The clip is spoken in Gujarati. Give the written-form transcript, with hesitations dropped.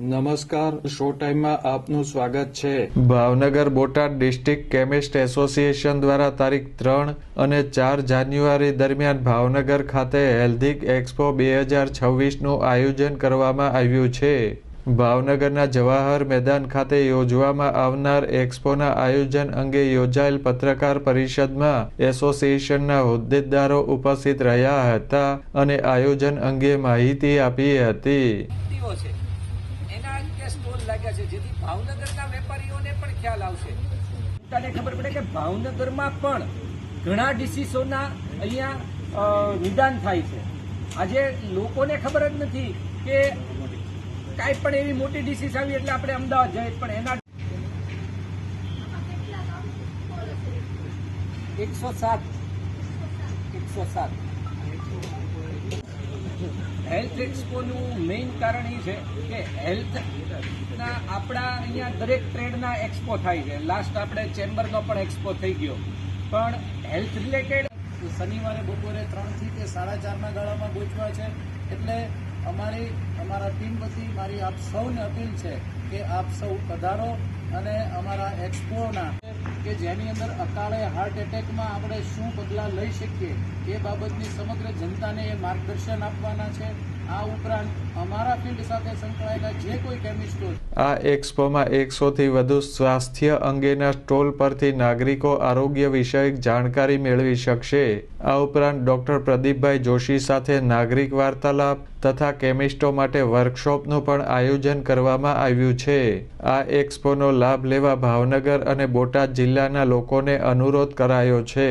નમસ્કાર, શો ટાઈમમાં આપનું સ્વાગત છે। Bhavnagar Botad district chemist association દ્વારા તારીખ 3 અને 4 જાન્યુઆરી દરમિયાન ભાવનગર ખાતે હેલ્ધી એક્સપો 2026નું આયોજન કરવામાં આવ્યું છે। ભાવનગરના જવાહર મેદાન ખાતે યોજવામાં આવનાર એક્સપોના આયોજન અંગે યોજાયેલ પત્રકાર પરિષદમાં એસોસિએશનના હોદ્દેદારો ઉપસ્થિત રહ્યા હતા અને આયોજન અંગે માહિતી આપી હતી। જેથી ભાવનગરના વેપારીઓને પણ ખ્યાલ આવશે, તને ખબર પડે કે ભાવનગરમાં પણ ઘણા ડિસીઝોના અહીંયા નિદાન થાય છે। આજે લોકોને ખબર જ નથી કે કાંઈ પણ એવી મોટી ડિસીઝ આવી એટલે આપણે અમદાવાદ જઈએ, પણ એના 107 હેલ્થ એક્સપોનું મેઇન કારણ એ છે કે હેલ્થના આપણા અહીંયા દરેક ટ્રેડના એક્સપો થાય છે। લાસ્ટ આપણે ચેમ્બરનો પણ એક્સપો થઈ ગયો, પણ હેલ્થ રિલેટેડ શનિવારે બપોરે 3 થી 4:30 ગાળામાં ગોઠવા છે। એટલે અમારા ટીમ વતી મારી આપ સૌને અપીલ છે કે આપ સૌ પધારો અને અમારા એક્સપોના કે જેની અંદર અકાળે હાર્ટ એટેકમાં આપણે શું પગલાં લઈ શકીએ એ બાબતની સમગ્ર જનતાને એ માર્ગદર્શન આપવાના છે। આ ઉપરાંત અમારા ફિલ્ડ સાથે સંકળાયેલા જે કોઈ કેમિસ્ટો આ એક્સપોમાં 100થી વધુ સ્વાસ્થ્ય અંગેના સ્ટોલ પરથી નાગરિકો આરોગ્ય વિષયક જાણકારી મેળવી શકશે। આ ઉપરાંત ડોક્ટર પ્રદીપભાઈ જોશી સાથે નાગરિક વાર્તાલાપ તથા કેમિસ્ટો માટે વર્કશોપનું પણ આયોજન કરવામાં આવ્યું છે। આ એક્સપોનો લાભ લેવા ભાવનગર અને બોટાદ જિલ્લાના લોકોને અનુરોધ કરાયો છે।